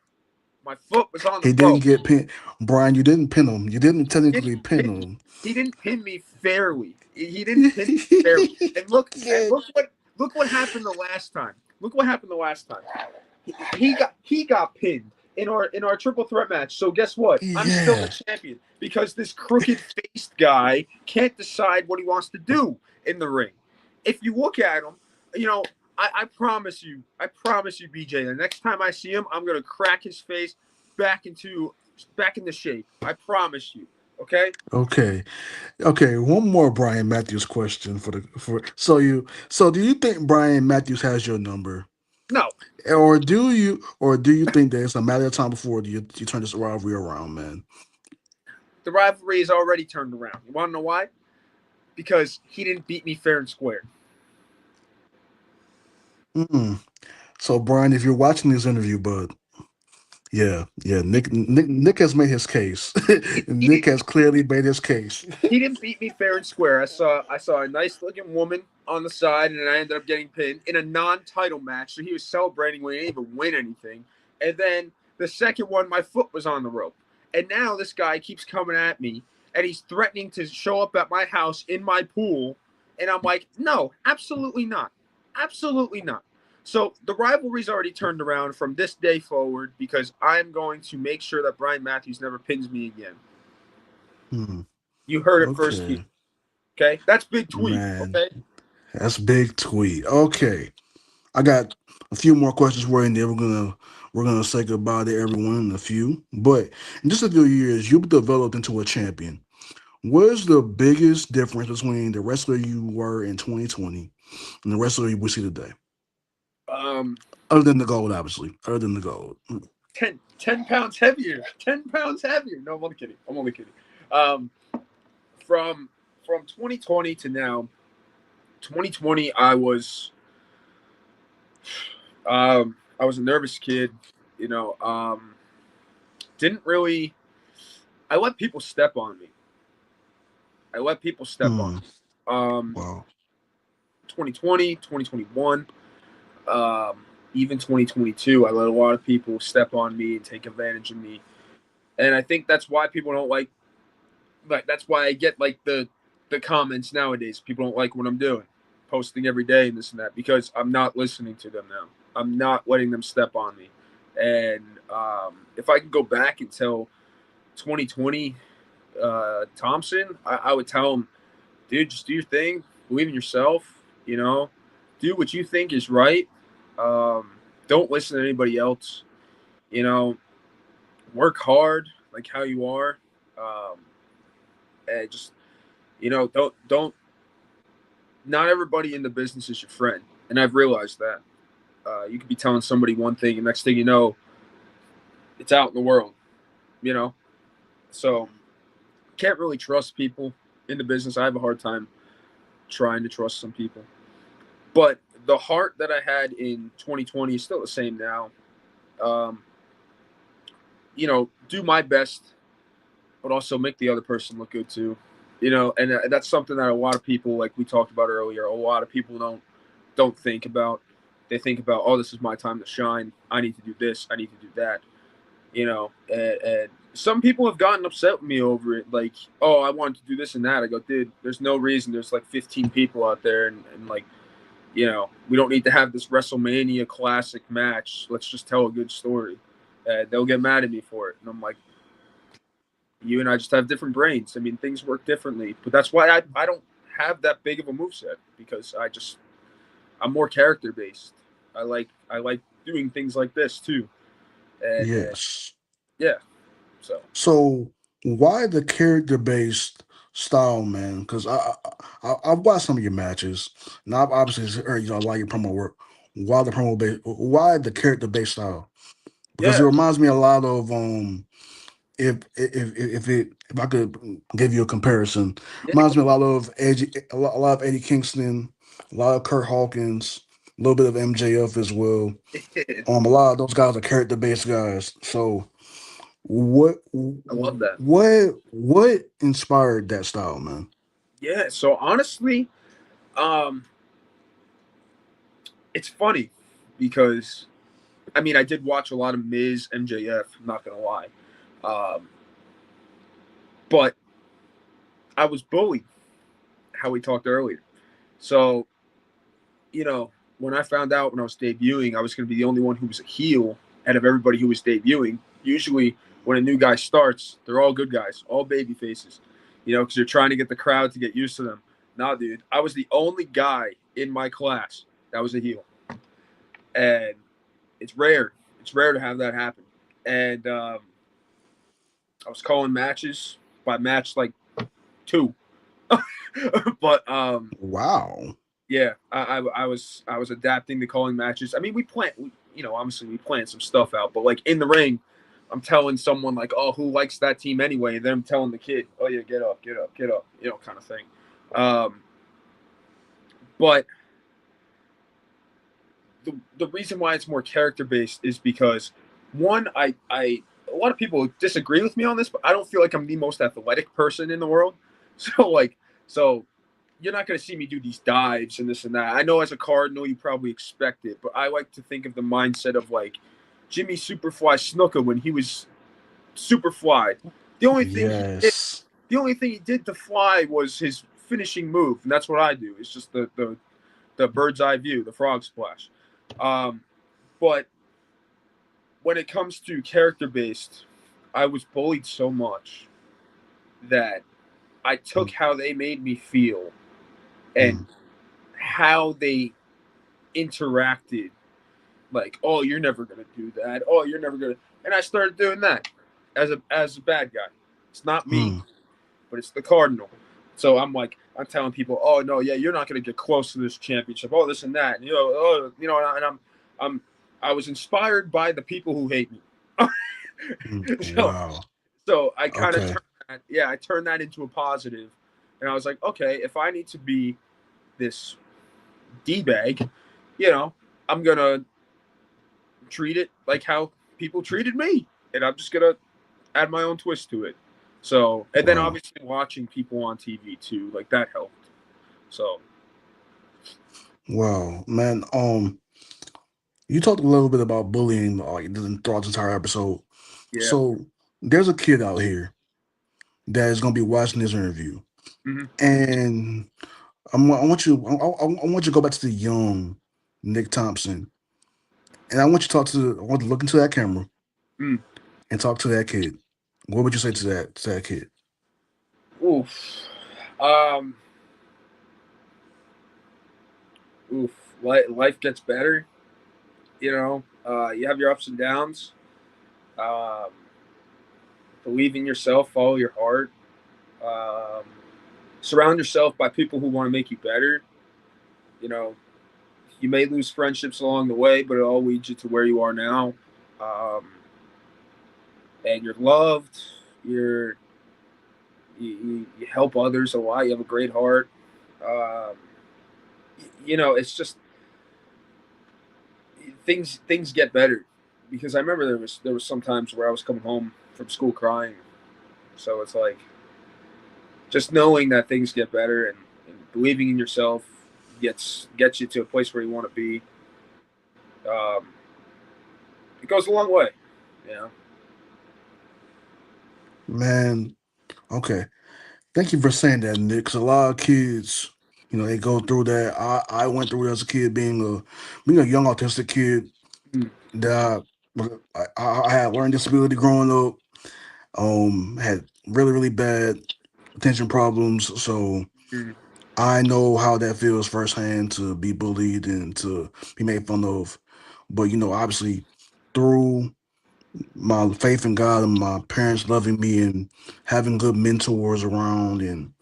My foot was on the He didn't rope. get pinned. Brian, you didn't pin him. You didn't He didn't technically pin pin, him. he didn't pin me fairly. He didn't pin me fairly. And look and Yeah. look what happened the last time. Look what happened the last time. He got pinned in our triple threat match. So guess what? I'm still the Yeah. champion because this crooked faced guy can't decide what he wants to do in the ring. If you look at him, you know, I promise you, BJ. The next time I see him, I'm gonna crack his face back into shape. I promise you. Okay? Okay. Okay. One more Brian Matthews question so do you think Brian Matthews has your number? No, Or do you think that it's a matter of time before you turn this rivalry around, man? the rivalry is already turned around. You want to know why? Because he didn't beat me fair and square. Mm. So Brian, if you're watching this interview, bud, yeah. Nick has made his case. He Nick didn't. has clearly made his case. He didn't beat me fair and square. I saw a nice looking woman on the side, and I ended up getting pinned in a non-title match. So he was celebrating when he didn't even win anything. And then the second one, my foot was on the rope. And now this guy keeps coming at me, and he's threatening to show up at my house in my pool. And I'm like, no, absolutely not, absolutely not. So the rivalry's already turned around from this day forward because I'm going to make sure that Brian Matthews never pins me again. Hmm. You heard it first here. Okay, Okay, that's big tweet. man, Okay, that's big tweet. Okay, I got a few more questions for you, and then we're gonna say goodbye to everyone in a few. But in just a few years, you've developed into a champion. What is the biggest difference between the wrestler you were in 2020 and the wrestler we see today? um, Other than the gold, obviously. Other than the gold. 10 pounds heavier. 10 pounds heavier. No, I'm only kidding. I'm only kidding. Um, from from 2020 to now, 2020, I was a nervous kid. You know, didn't really. I let people step on me. I let people step on Hmm. me. Um, Wow. 2020, 2021, even 2022, I let a lot of people step on me and take advantage of me. And I think that's why people don't like that's why I get like the comments nowadays. People don't like what I'm doing, posting every day and this and that, because I'm not listening to them now. I'm not letting them step on me. And if I could go back and tell 2020 Thompson, I would tell him, dude, just do your thing, believe in yourself, do what you think is right. Don't listen to anybody else. You know, work hard like how you are, and just don't. Not everybody in the business is your friend, and I've realized that. You could be telling somebody one thing, and next thing you know, it's out in the world. You know, so can't really trust people in the business. I have a hard time trying to trust some people, but the heart that I had in 2020 is still the same now. Um, do my best, but also make the other person look good too. And that's something that a lot of people, like we talked about earlier, a lot of people don't think about. They think about, oh, this is my time to shine. I need to do this. I need to do that. And some people have gotten upset with me over it. Like, oh, I wanted to do this and that. I go, dude, there's no reason. There's like 15 people out there, and like, we don't need to have this WrestleMania classic match. Let's just tell a good story. They'll get mad at me for it. And I'm like, you and I just have different brains. I mean, things work differently. But that's why I don't have that big of a moveset, because I'm more character based. I like doing things like this too. And Yes. yeah. So why the character based style, man? Because I've watched some of your matches, and I've obviously heard a lot of your promo work. Why the promo based? Why the character based style? Because it Yeah. reminds me a lot of if I could give you a comparison, Yeah. reminds me a lot of a lot of Eddie Kingston, a lot of Kurt Hawkins, a little bit of MJF as well. A lot of those guys are character based guys. So what I love that. what inspired that style, man? Yeah. So honestly, um, it's funny because I mean I did watch a lot of Miz MJF. I'm not gonna lie, um, but I was bullied. How we talked earlier. So when I found out when I was debuting, I was going to be the only one who was a heel out of everybody who was debuting. Usually, when a new guy starts, they're all good guys, all baby faces, because you're trying to get the crowd to get used to them. Nah, dude, I was the only guy in my class that was a heel, and it's rare. It's rare to have that happen. And I was calling matches by match like two, but Wow. yeah, I was adapting to calling matches. I mean, obviously we planned some stuff out, but like in the ring, I'm telling someone like, oh, who likes that team anyway? And then I'm telling the kid, oh yeah, get up, get up, get up, kind of thing. But the reason why it's more character based is because one, I a lot of people disagree with me on this, but I don't feel like I'm the most athletic person in the world. So you're not going to see me do these dives and this and that. I know as a Cardinal, you probably expect it, but I like to think of the mindset of like Jimmy Superfly Snuka when he was Superfly. The only thing he did, Yes. the only thing he did to fly was his finishing move, and that's what I do. It's just the bird's eye view, the frog splash. But when it comes to character based, I was bullied so much that I took Mm, how they made me feel and mm, how they interacted, like, oh, you're never gonna do that, oh, you're never gonna, and I started doing that as a bad guy. It's not me, mm. but it's the Cardinal. So I'm telling people, oh no, yeah, you're not gonna get close to this championship, oh, this and that, and, and I'm I was inspired by the people who hate me. so Wow. so I kind of Okay. turned I turned that into a positive, and I was like, okay, if I need to be this d bag, I'm gonna treat it like how people treated me, and I'm just gonna add my own twist to it. So, and then Wow. obviously watching people on TV too, like that helped. So, Wow. Man, you talked a little bit about bullying throughout this entire episode. yeah, So there's a kid out here that is gonna be watching this interview, Hmm. and I want you to go back to the young Nick Thompson, and I want to look into that camera Mm. and talk to that kid. What would you say to that kid? Oof. Um. Oof. Life gets better. You have your ups and downs. Um. Believe in yourself. Follow your heart. Um. Surround yourself by people who want to make you better. You know, you may lose friendships along the way, but it all leads you to where you are now. Um, and you're loved. You're you help others a lot. You have a great heart. Um, it's just things get better because I remember there was some times where I was coming home from school crying. So it's like just knowing that things get better and believing in yourself gets you to a place where you want to be. Um, it goes a long way. You know. Man, okay. Thank you for saying that, Nick. 'Cause a lot of kids, they go through that. I went through it as a kid, being a young autistic kid. Mm, That I had learning disability growing up. Had really really bad attention problems. So mm, I know how that feels firsthand to be bullied and to be made fun of. But obviously, through my faith in God and my parents loving me and having good mentors around, and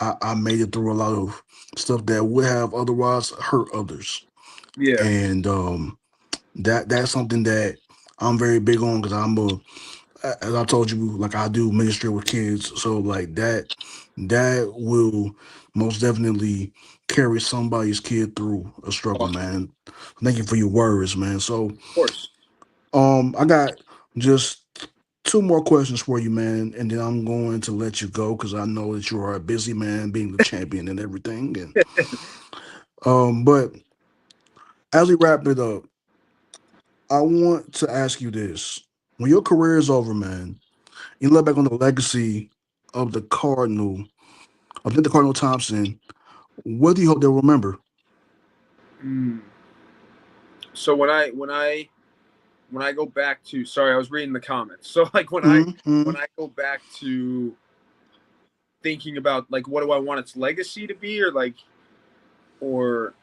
I made it through a lot of stuff that would have otherwise hurt others. yeah, And that's something that I'm very big on because as I told you, like I do ministry with kids, so like that will most definitely carry somebody's kid through a struggle, awesome. man. Thank you for your words, man. So Of course. I got just two more questions for you, man, and then I'm going to let you go because I know that you are a busy man, being the champion and everything. And but as we wrap it up, I want to ask you this: when your career is over, man, you look back on the legacy of the Cardinal Thompson. What do you hope they'll remember? Mm. So when I go back to, sorry, I was reading the comments. So like when I Mm-hmm. when I go back to thinking about like what do I want its legacy to be, or like, or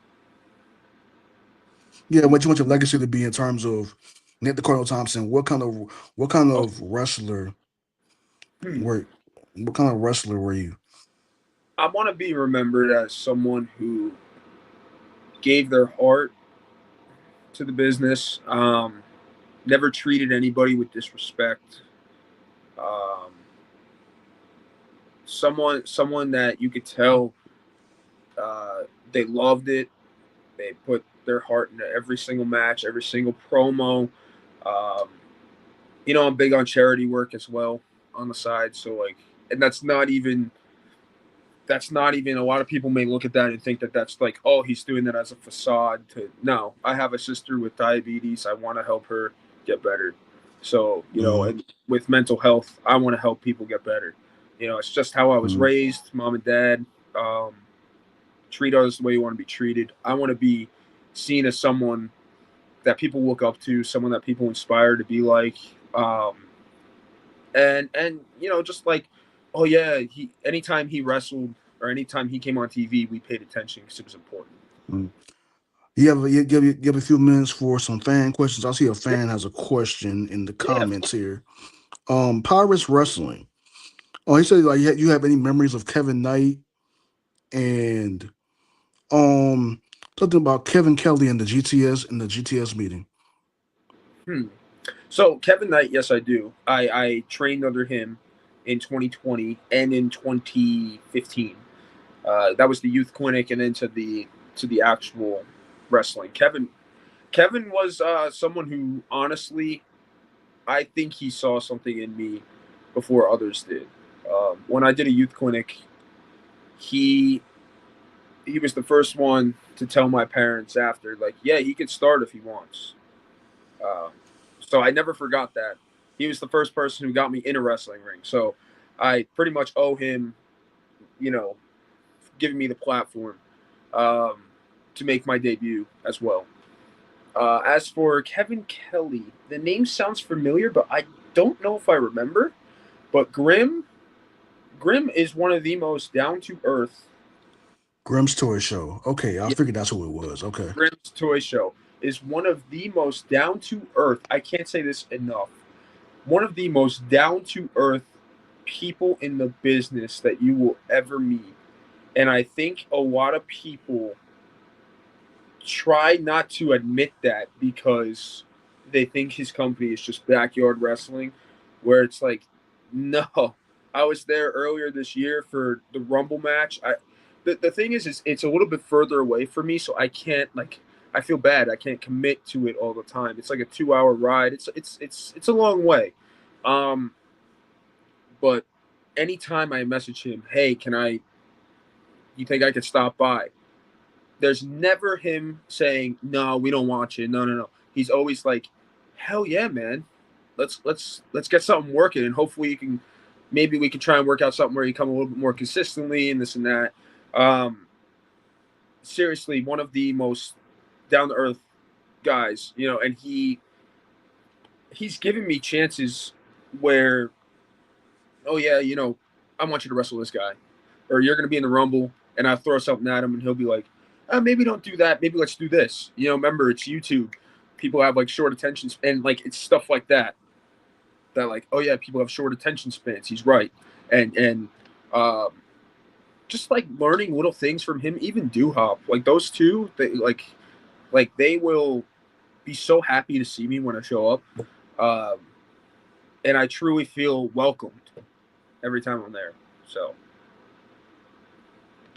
Yeah, what you want your legacy to be in terms of Nick the Cardinal Thompson? oh, What kind of wrestler hmm, were what kind of wrestler were you? I want to be remembered as someone who gave their heart to the business, never treated anybody with disrespect, um, someone that you could tell they loved it. They put their heart into every single match, every single promo. Um, I'm big on charity work as well on the side. So like, and that's not even a lot of people may look at that and think that that's like, oh, he's doing that as a facade. To No, I have a sister with diabetes. I want to help her get better. So Mm-hmm. and with mental health, I want to help people get better. It's just how I was Mm-hmm. raised, mom and dad. Um, Treat others the way you want to be treated. I want to be seen as someone that people look up to, someone that people inspire to be like. Um, and just like, oh yeah, he anytime he wrestled or anytime he came on TV, we paid attention because it was important. Mm-hmm. You have a few minutes for some fan questions. I see a Yeah, fan has a question in the yeah. comments here. Pirates wrestling. Oh, he said like you have any memories of Kevin Knight and um something about Kevin Kelly and the GTS meeting. Hmm. So Kevin Knight, yes, I do. I trained under him in 2020 and in 2015. That was the youth clinic, and then to the actual wrestling. Kevin was someone who honestly, I think he saw something in me before others did. When I did a youth clinic, he he was the first one to tell my parents after, like, yeah, he could start if he wants. Um, so I never forgot that. He was the first person who got me in a wrestling ring. So I pretty much owe him, you know, giving me the platform to make my debut as well. As for Kevin Kelly, the name sounds familiar, but I don't know if I remember. But Grim is one of the most down to earth. Grimm's Toy Show. Okay, I Yeah, figured that's who it was. Okay. Grimm's Toy Show is one of the most down to earth. I can't say this enough. One of the most down to earth people in the business that you will ever meet. And I think a lot of people try not to admit that because they think his company is just backyard wrestling, where it's like, no. I was there earlier this year for the Rumble match. The thing is it's a little bit further away for me, so I can't like I feel bad. I can't commit to it all the time. It's like a 2 hour ride. It's a long way. Um, but anytime I message him, hey, you think I could stop by? There's never him saying, no, we don't want you. No, no, no. He's always like, hell yeah, man. Let's get something working, and hopefully maybe we can try and work out something where you come a little bit more consistently and this and that. Um, Seriously, one of the most down to earth guys, and he's given me chances where, oh yeah, I want you to wrestle this guy, or you're going to be in the Rumble, and I throw something at him, and he'll be like, maybe don't do that. Maybe let's do this. Remember, it's YouTube. People have like short attention span, like it's stuff like that. That like, oh yeah, people have short attention spans. He's right, and just like learning little things from him, even Hop, like those two, they will be so happy to see me when I show up, and I truly feel welcomed every time I'm there. So.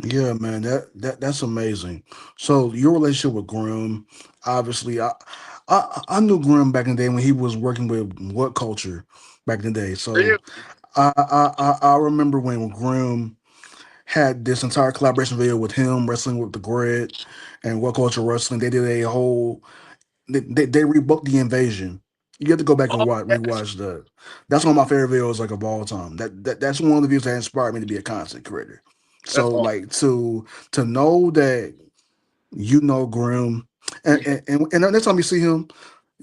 Yeah, man, that's amazing. So your relationship with Grim, obviously, I knew Grim back in the day when he was working with What Culture back in the day. Really? So I remember when Grim had this entire collaboration video with him wrestling with the Grid and What Culture Wrestling. They did a whole they rebooked the invasion. You have to go back and Oh, yes. rewatch that. That's one of my favorite videos like of all time. That's one of the videos that inspired me to be a content creator. That's So awesome. like to know that Grim and next time you see him,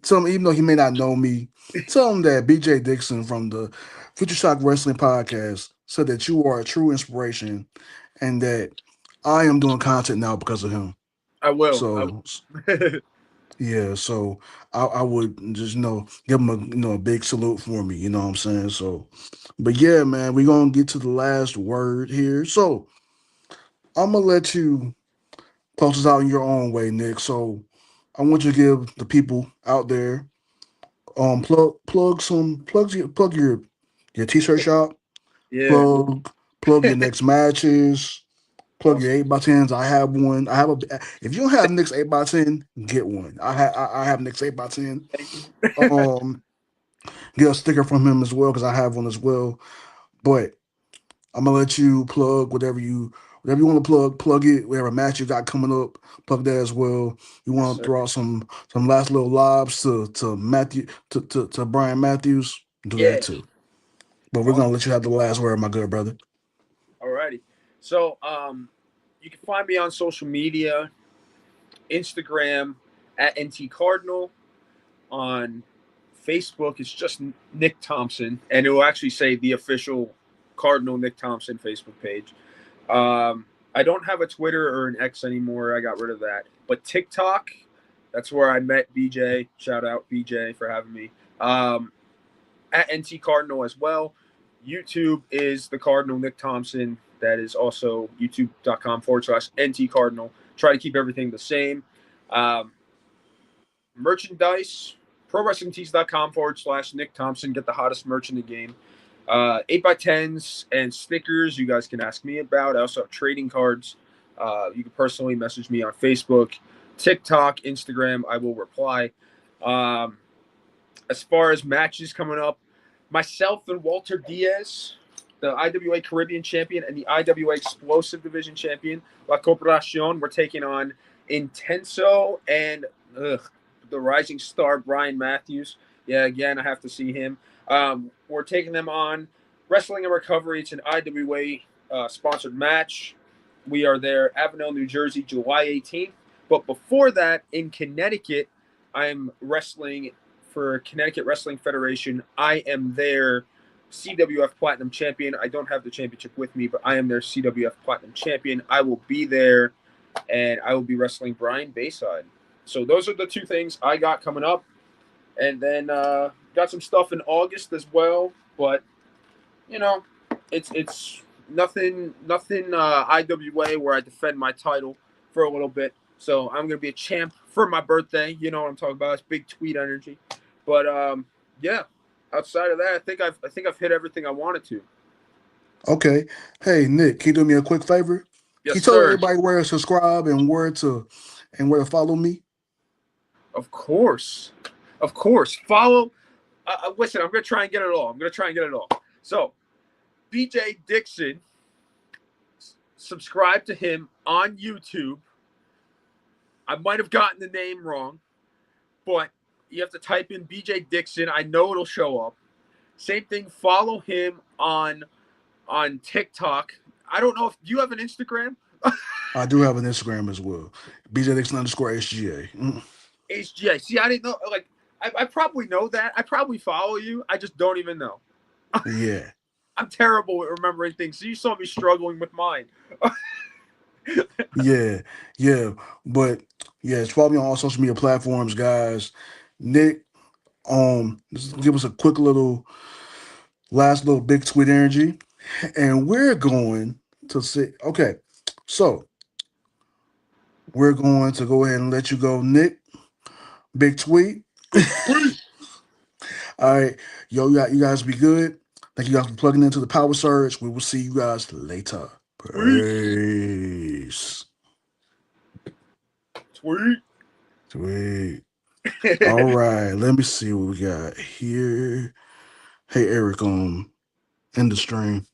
tell him even though he may not know me, tell him that BJ Dixon from the Future Shock Wrestling Podcast said that you are a true inspiration and that I am doing content now because of him. I will. So yeah, so I would just give him a big salute for me. You know what I'm saying? So, but yeah, man, we're gonna get to the last word here. So I'm gonna let you close this out in your own way, Nick. So I want you to give the people out there plug your t-shirt shop, Yeah. plug your next matches. Plug your Awesome. 8x10s. I have one. I have a. If you don't have Nick's 8x10, get one. I have Nick's 8x10. Thank you. Um, get a sticker from him as well because I have one as well. But I'm gonna let you plug whatever you want to plug. Plug it. Whatever match you got coming up, plug that as well. You Yes, want to sir. throw out some last little lobs to Matthew to Brian Matthews. Do Yeah. that too. But we're gonna Awesome. let you have the last word, my good brother. Alrighty. So, you can find me on social media, Instagram at NT Cardinal. On Facebook, it's just Nick Thompson, and it will actually say the official Cardinal Nick Thompson Facebook page. I don't have a Twitter or an X anymore. I got rid of that. But TikTok, that's where I met BJ. Shout out BJ for having me. At NT Cardinal as well. YouTube is the Cardinal Nick Thompson. That is also youtube.com/NT Cardinal. Try to keep everything the same. Um, Merchandise, prowrestlingtees.com/Nick Thompson. Get the hottest merch in the game. 8x10s and stickers you guys can ask me about. I also have trading cards. You can personally message me on Facebook, TikTok, Instagram. I will reply. As far as matches coming up, myself and Walter Diaz, the IWA Caribbean champion and the IWA Explosive Division champion, La Corporacion, we're taking on Intenso and the rising star Brian Matthews. Yeah, again, I have to see him. We're taking them on Wrestling and Recovery. It's an IWA sponsored match. We are there, Avenel, New Jersey, July 18th. But before that, in Connecticut, I'm wrestling for Connecticut Wrestling Federation. I am their CWF Platinum Champion. I don't have the championship with me, but I am their CWF Platinum Champion. I will be there, and I will be wrestling Brian Bayside. So those are the two things I got coming up. And then got some stuff in August as well, but you know, it's nothing IWA where I defend my title for a little bit. So I'm gonna be a champ for my birthday. You know what I'm talking about? It's big tweet energy. But yeah, outside of that, I think I've hit everything I wanted to. Okay. Hey, Nick, can you do me a quick favor? Can Yes, you tell sir. everybody where to subscribe and where to follow me? Of course, of course. Follow. Listen, I'm gonna try and get it all. So, BJ Dixon, subscribe to him on YouTube. I might have gotten the name wrong, but you have to type in BJ Dixon. I know it'll show up. Same thing. Follow him on TikTok. I don't know if you have an Instagram. I do have an Instagram as well. BJ Dixon underscore HGA. HGA. See, I didn't know. Like, I probably know that. I probably follow you. I just don't even know. Yeah. I'm terrible at remembering things. So you saw me struggling with mine. Yeah. Yeah. But yeah, it's probably on all social media platforms, guys. Nick, just give us a quick last little big tweet energy. And we're going to say, okay, so we're going to go ahead and let you go, Nick. Big tweet. All right. Yo, you guys be good. Thank you guys for plugging into the Power Surge. We will see you guys later. Peace. Tweet. Sweet. All right. Let me see what we got here. Hey, Eric, in the stream.